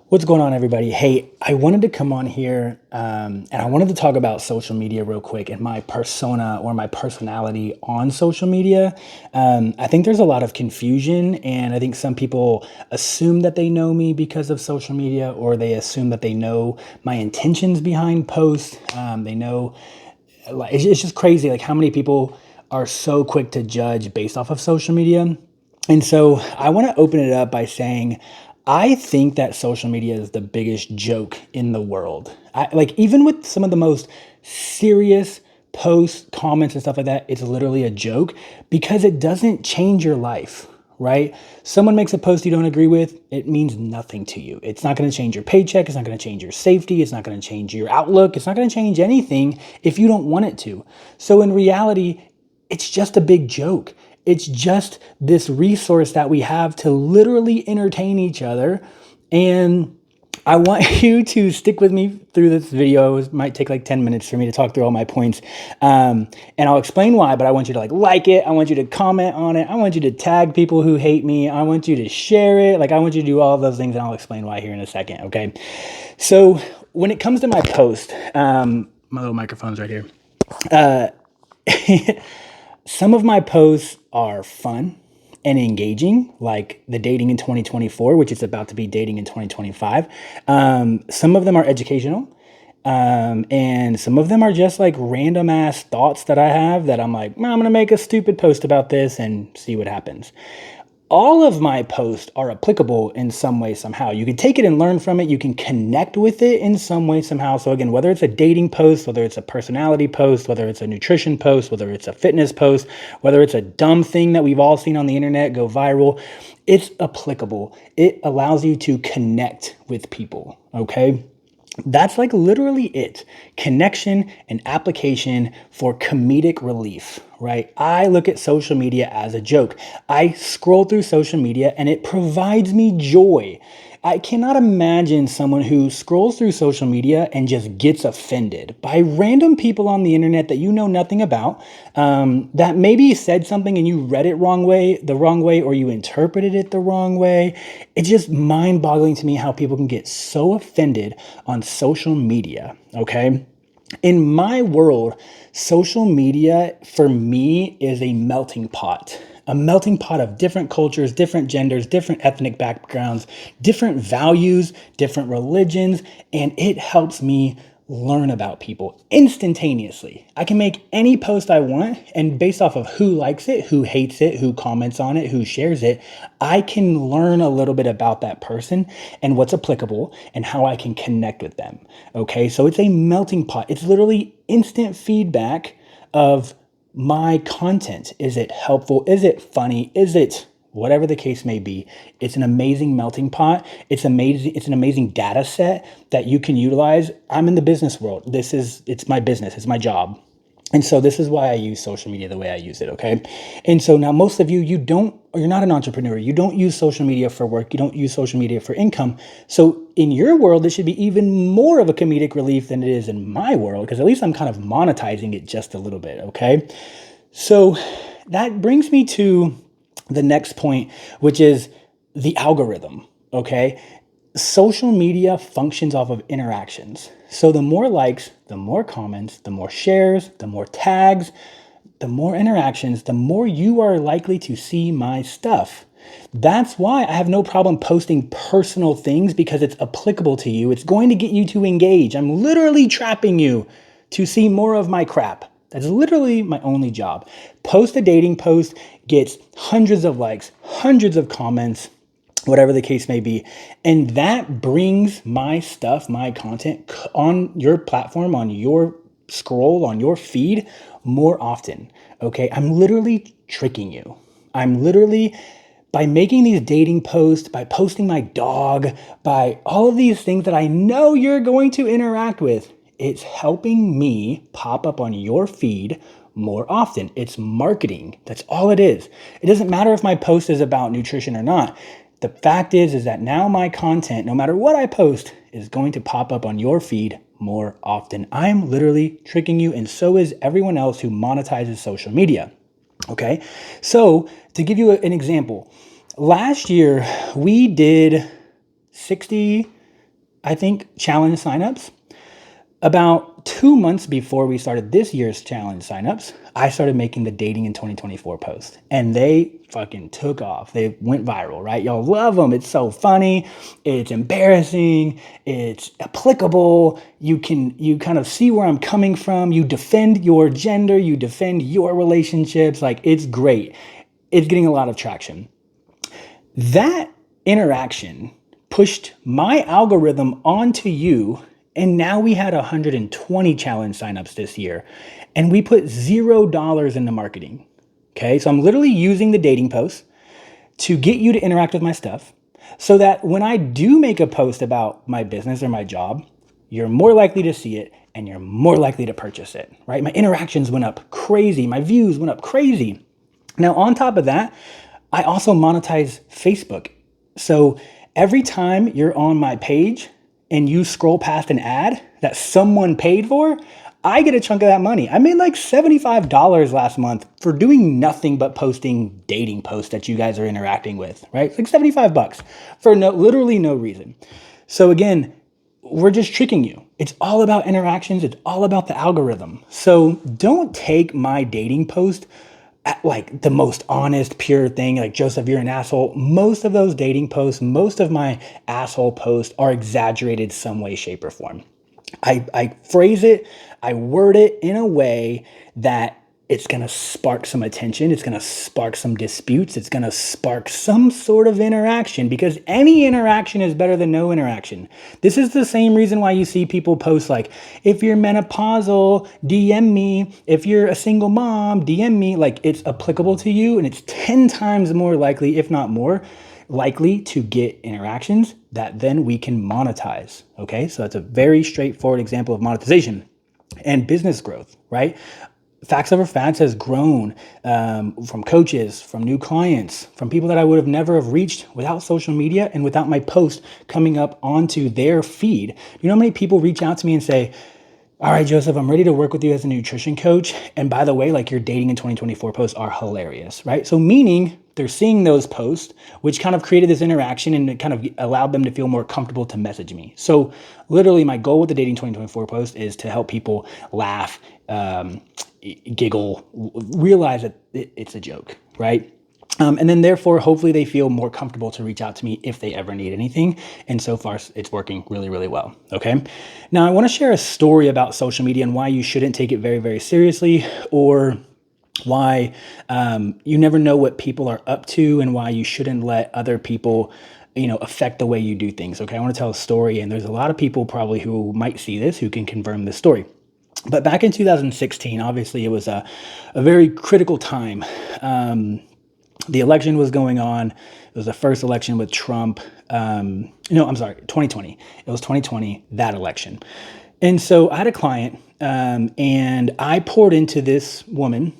What's going on, everybody? Hey, I wanted to come on here and I wanted to talk about social media real quick and my persona or my personality on social media. I think there's a lot of confusion, and I think some people assume that they know me because of social media, or they assume that they know my intentions behind posts. They know, like, it's just crazy, like how many people are so quick to judge based off of social media. And so I want to open it up by saying, I think that social media is the biggest joke in the world. Like, even with some of the most serious posts, comments, and stuff like that, it's literally a joke because it doesn't change your life, right? Someone makes a post you don't agree with, it means nothing to you. It's not going to change your paycheck. It's not going to change your safety. It's not going to change your outlook. It's not going to change anything if you don't want it to. So in reality, it's just a big joke. It's just this resource that we have to literally entertain each other. And I want you to stick with me through this video. It might take like 10 minutes for me to talk through all my points. And I'll explain why, but I want you to like it. I want you to comment on it. I want you to tag people who hate me. I want you to share it. Like, I want you to do all of those things, and I'll explain why here in a second, okay? So when it comes to my post, my little microphone's right here. Some of my posts are fun and engaging, like the dating in 2024, which is about to be dating in 2025. Some of them are educational. And some of them are just like random ass thoughts that I have that I'm like, I'm going to make a stupid post about this and see what happens. All of my posts are applicable in some way, somehow. You can take it and learn from it. You can connect with it in some way, somehow. So again, whether it's a dating post, whether it's a personality post, whether it's a nutrition post, whether it's a fitness post, whether it's a dumb thing that we've all seen on the internet go viral, it's applicable. It allows you to connect with people, okay? That's like literally it. Connection and application for comedic relief, right? I look at social media as a joke. I scroll through social media and it provides me joy. I cannot imagine someone who scrolls through social media and just gets offended by random people on the internet that you know nothing about, that maybe said something and you read it the wrong way, or you interpreted it the wrong way. It's just mind-boggling to me how people can get so offended on social media, okay? In my world, social media for me is a melting pot of different cultures, different genders, different ethnic backgrounds, different values, different religions, and it helps me learn about people instantaneously. I can make any post I want, and based off of who likes it, who hates it, who comments on it, who shares it, I can learn a little bit about that person and what's applicable and how I can connect with them. Okay, so it's a melting pot. It's literally instant feedback of my content. Is it helpful? Is it funny? Is it whatever the case may be? It's an amazing melting pot. It's amazing. It's an amazing data set that you can utilize. I'm in the business world. It's my business. It's my job. And so this is why I use social media the way I use it, okay? And so now most of you, you're not an entrepreneur. You don't use social media for work. You don't use social media for income. So in your world, it should be even more of a comedic relief than it is in my world, because at least I'm kind of monetizing it just a little bit, okay? So that brings me to the next point, which is the algorithm, okay? Social media functions off of interactions. So the more likes, the more comments, the more shares, the more tags, the more interactions, the more you are likely to see my stuff. That's why I have no problem posting personal things, because it's applicable to you. It's going to get you to engage. I'm literally trapping you to see more of my crap. That's literally my only job. Post a dating post, gets hundreds of likes, hundreds of comments, whatever the case may be. And that brings my stuff, my content on your platform, on your scroll, on your feed more often. Okay. I'm literally tricking you. By making these dating posts, by posting my dog, by all of these things that I know you're going to interact with, it's helping me pop up on your feed more often. It's marketing. That's all it is. It doesn't matter if my post is about nutrition or not. The fact is that now my content, no matter what I post, is going to pop up on your feed more often. I'm literally tricking you, and so is everyone else who monetizes social media. Okay, so to give you an example, last year we did 60 I think, challenge signups. About 2 months before we started this year's challenge signups, I started making the dating in 2024 post, and they fucking took off. They went viral, right? Y'all love them. It's so funny. It's embarrassing. It's applicable. You kind of see where I'm coming from. You defend your gender. You defend your relationships. Like, it's great. It's getting a lot of traction. That interaction pushed my algorithm onto you, and now we had 120 challenge signups this year, and we put $0 into marketing. Okay, so I'm literally using the dating post to get you to interact with my stuff so that when I do make a post about my business or my job, you're more likely to see it and you're more likely to purchase it, right? My interactions went up crazy. My views went up crazy. Now, on top of that, I also monetize Facebook. So every time you're on my page and you scroll past an ad that someone paid for, I get a chunk of that money. I made like $75 last month for doing nothing but posting dating posts that you guys are interacting with, right? It's like 75 bucks for literally no reason. So again, we're just tricking you. It's all about interactions. It's all about the algorithm. So don't take my dating post at like the most honest, pure thing, like, Joseph, you're an asshole. Most of those dating posts, most of my asshole posts are exaggerated some way, shape, or form. I phrase it, I word it in a way that it's going to spark some attention. It's going to spark some disputes. It's going to spark some sort of interaction, because any interaction is better than no interaction. This is the same reason why you see people post like, if you're menopausal, DM me. If you're a single mom, DM me. Like, it's applicable to you, and it's 10 times more likely, if not more likely, to get interactions that then we can monetize. Okay, so that's a very straightforward example of monetization and business growth, right? Facts Over Facts has grown from coaches, from new clients, from people that I would have never have reached without social media and without my post coming up onto their feed. You know how many people reach out to me and say, all right, Joseph, I'm ready to work with you as a nutrition coach. And by the way, like, your dating in 2024 posts are hilarious, right? So meaning they're seeing those posts, which kind of created this interaction, and it kind of allowed them to feel more comfortable to message me. So literally my goal with the dating 2024 post is to help people laugh, giggle, realize that it's a joke, right? And then therefore, hopefully they feel more comfortable to reach out to me if they ever need anything. And so far, it's working really, really well. Okay. Now, I want to share a story about social media and why you shouldn't take it very, very seriously, or why you never know what people are up to, and why you shouldn't let other people affect the way you do things. Okay. I want to tell a story, and there's a lot of people probably who might see this who can confirm this story. But back in 2016, obviously it was a very critical time. The election was going on. It was the first election with Trump. No, I'm sorry, 2020. It was 2020, that election. And so I had a client, and I poured into this woman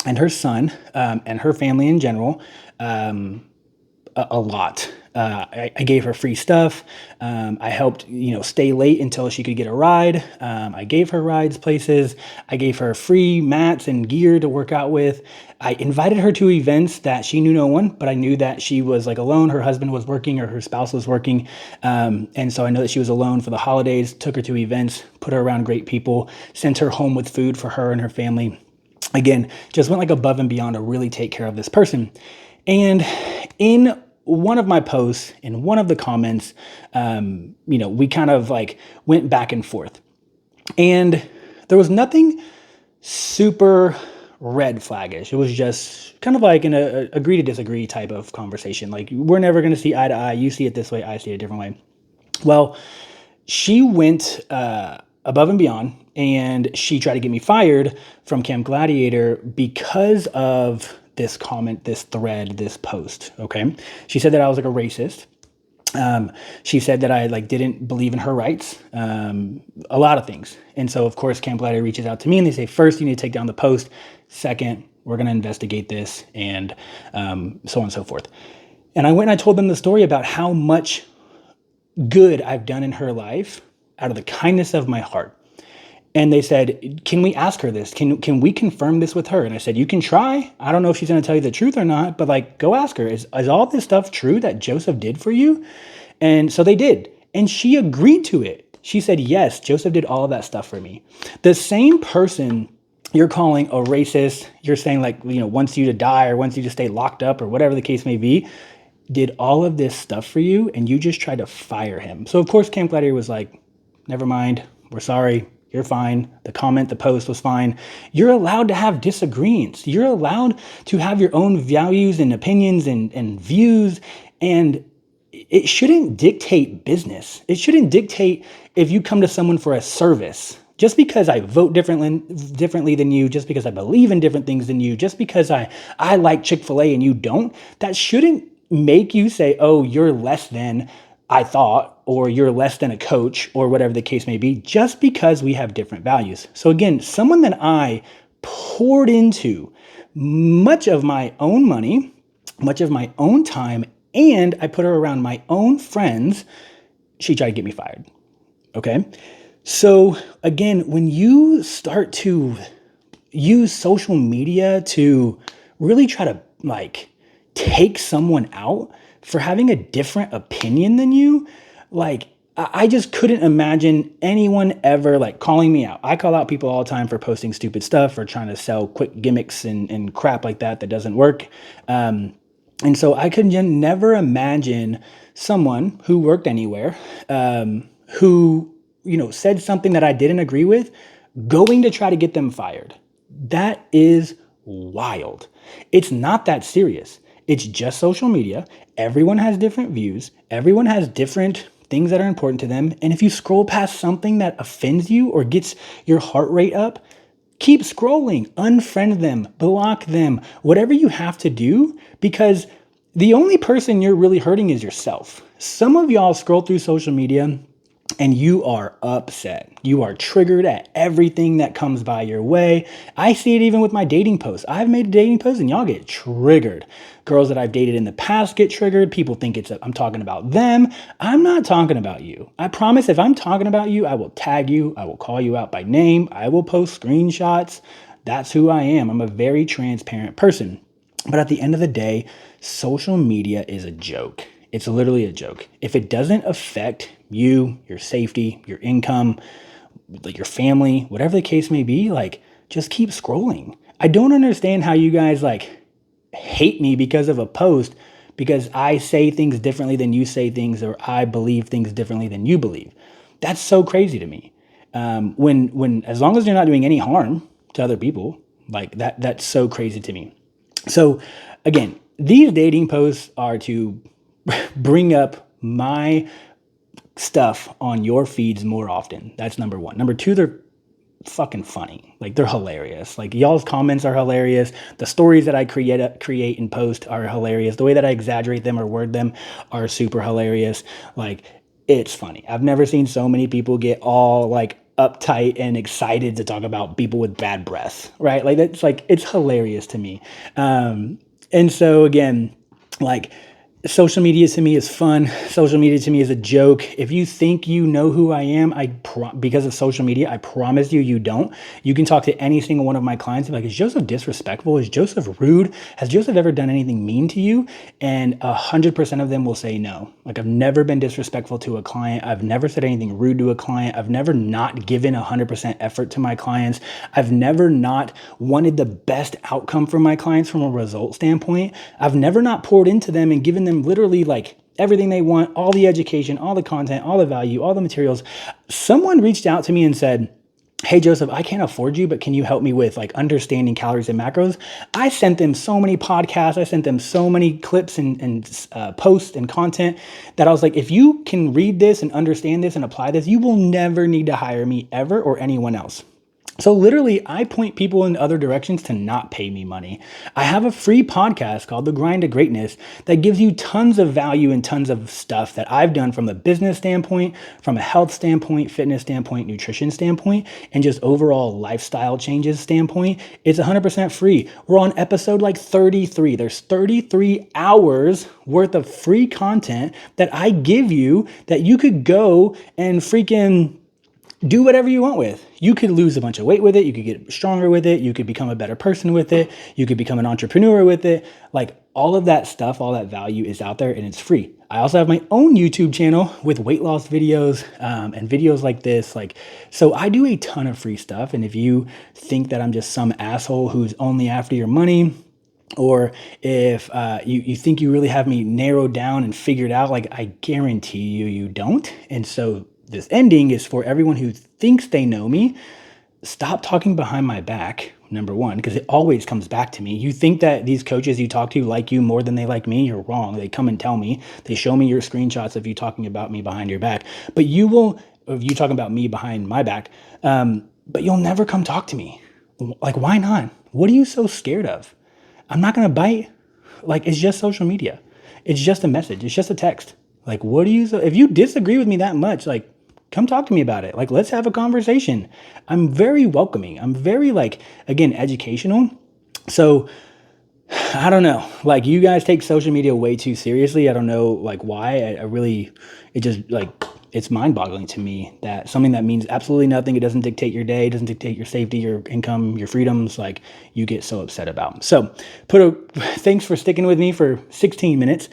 and her son, and her family in general, a lot. I gave her free stuff. I helped, stay late until she could get a ride. I gave her rides places. I gave her free mats and gear to work out with. I invited her to events that she knew no one, but I knew that she was like alone. Her husband was working, or her spouse was working. And so I know that she was alone for the holidays, took her to events, put her around great people, sent her home with food for her and her family. Again, just went like above and beyond to really take care of this person. And in one of my posts, in one of the comments, we kind of like went back and forth, and there was nothing super red flaggish. It was just kind of like an agree to disagree type of conversation. Like, we're never going to see eye to eye. You see it this way, I see it a different way. Well, she went above and beyond, and she tried to get me fired from Camp Gladiator because of this comment, this thread, this post. Okay. She said that I was like a racist. She said that I didn't believe in her rights, a lot of things. And so of course, Camp Gladiator reaches out to me and they say, first, you need to take down the post. Second, we're going to investigate this, and so on and so forth. And I went and I told them the story about how much good I've done in her life out of the kindness of my heart. And they said, can we ask her this? Can we confirm this with her? And I said, you can try. I don't know if she's going to tell you the truth or not, but go ask her. Is all this stuff true that Joseph did for you? And so they did. And she agreed to it. She said, yes, Joseph did all of that stuff for me. The same person you're calling a racist, you're saying like, wants you to die or wants you to stay locked up or whatever the case may be, did all of this stuff for you, and you just tried to fire him. So of course, Camp Gladiator was like, never mind, we're sorry, you're fine. The post was fine. You're allowed to have disagreements. You're allowed to have your own values and opinions and views, and it shouldn't dictate business. It shouldn't dictate if you come to someone for a service. Just because I vote differently than you, just because I believe in different things than you, just because I like Chick-fil-A and you don't, that shouldn't make you say, oh, you're less than I thought, or you're less than a coach, or whatever the case may be, just because we have different values. So again, someone that I poured into much of my own money, much of my own time, and I put her around my own friends, she tried to get me fired. Okay? So again, when you start to use social media to really try to like take someone out for having a different opinion than you, like I just couldn't imagine anyone ever like calling me out. I call out people all the time for posting stupid stuff or trying to sell quick gimmicks and crap like that doesn't work. And so I could never imagine someone who worked anywhere, who said something that I didn't agree with, going to try to get them fired. That is wild. It's not that serious. It's just social media. Everyone has different views. Everyone has different things that are important to them. And if you scroll past something that offends you or gets your heart rate up, keep scrolling, unfriend them, block them, whatever you have to do, because the only person you're really hurting is yourself. Some of y'all scroll through social media and you are upset. You are triggered at everything that comes by your way. I see it even with my dating posts. I've made a dating post and y'all get triggered. Girls that I've dated in the past get triggered. People think I'm talking about them. I'm not talking about you. I promise if I'm talking about you, I will tag you. I will call you out by name. I will post screenshots. That's who I am. I'm a very transparent person. But at the end of the day, social media is a joke. It's literally a joke. If it doesn't affect you, your safety, your income, like your family, whatever the case may be, like just keep scrolling. I don't understand how you guys like hate me because of a post, because I say things differently than you say things, or I believe things differently than you believe. That's so crazy to me. When as long as you're not doing any harm to other people, like that's so crazy to me. So again, these dating posts are to bring up my stuff on your feeds more often. That's number one. Number two, they're fucking funny. Like they're hilarious. Like y'all's comments are hilarious. The stories that I create and post are hilarious. The way that I exaggerate them or word them are super hilarious. Like it's funny. I've never seen so many people get all like uptight and excited to talk about people with bad breath, right? Like that's like, it's hilarious to me. And so again, like social media to me is fun. Social media to me is a joke. If you think you know who I am, because of social media, I promise you don't. You can talk to any single one of my clients and be like, is Joseph disrespectful? Is Joseph rude? Has Joseph ever done anything mean to you? And 100% of them will say no. Like I've never been disrespectful to a client. I've never said anything rude to a client. I've never not given 100% effort to my clients. I've never not wanted the best outcome for my clients from a result standpoint. I've never not poured into them and given them literally like everything they want, all the education, all the content, all the value, all the materials. Someone reached out to me and said, hey, Joseph, I can't afford you, but can you help me with like understanding calories and macros? I sent them so many podcasts. I sent them so many clips and posts and content that I was like, if you can read this and understand this and apply this, you will never need to hire me ever or anyone else. So literally, I point people in other directions to not pay me money. I have a free podcast called The Grind to Greatness that gives you tons of value and tons of stuff that I've done from a business standpoint, from a health standpoint, fitness standpoint, nutrition standpoint, and just overall lifestyle changes standpoint. It's 100% free. We're on episode like 33. There's 33 hours worth of free content that I give you that you could go and freaking do whatever you want with. You could lose a bunch of weight with it. You could get stronger with it. You could become a better person with it. You could become an entrepreneur with it. Like all of that stuff, all that value is out there and it's free. I also have my own YouTube channel with weight loss videos and videos like this. So I do a ton of free stuff. And if you think that I'm just some asshole who's only after your money, or if you think you really have me narrowed down and figured out, like I guarantee you don't. And so this ending is for everyone who thinks they know me. Stop talking behind my back, number one, because it always comes back to me. You think that these coaches you talk to like you more than they like me? You're wrong. They come and tell me. They show me your screenshots of you talking about me behind your back. But you will, of you talking about me behind my back, but you'll never come talk to me. Like, why not? What are you so scared of? I'm not going to bite. Like, it's just social media. It's just a message. It's just a text. Like, what do you, if you disagree with me that much, like, come talk to me about it. Like, let's have a conversation. I'm very welcoming. I'm very, like, again, educational. So I don't know. Like, you guys take social media way too seriously. I don't know, like, why. I really, it just, like, it's mind-boggling to me that something that means absolutely nothing, it doesn't dictate your day, it doesn't dictate your safety, your income, your freedoms, like, you get so upset about. So thanks for sticking with me for 16 minutes.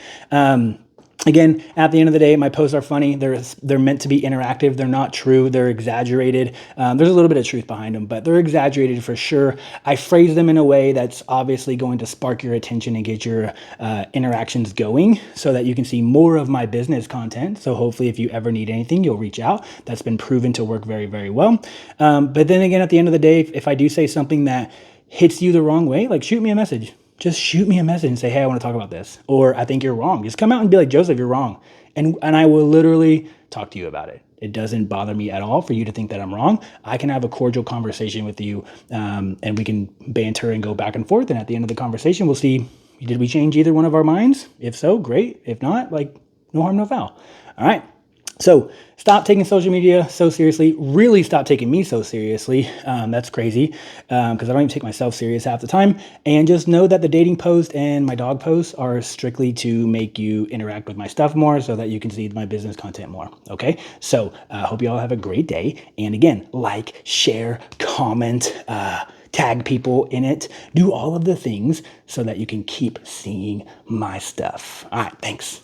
Again, at the end of the day, my posts are funny. They're meant to be interactive. They're not true. They're exaggerated. There's a little bit of truth behind them, but they're exaggerated for sure. I phrase them in a way that's obviously going to spark your attention and get your interactions going so that you can see more of my business content. So hopefully if you ever need anything, you'll reach out. That's been proven to work very, very well. But then again, at the end of the day, if I do say something that hits you the wrong way, like shoot me a message. Just shoot me a message and say, hey, I want to talk about this. Or I think you're wrong. Just come out and be like, Joseph, you're wrong. And I will literally talk to you about it. It doesn't bother me at all for you to think that I'm wrong. I can have a cordial conversation with you and we can banter and go back and forth. And at the end of the conversation, we'll see, did we change either one of our minds? If so, great. If not, like, no harm, no foul. All right. So stop taking social media so seriously. Really stop taking me so seriously. That's crazy because I don't even take myself serious half the time. And just know that the dating post and my dog posts are strictly to make you interact with my stuff more so that you can see my business content more. Okay. So I hope you all have a great day. And again, like, share, comment, tag people in it. Do all of the things so that you can keep seeing my stuff. All right. Thanks.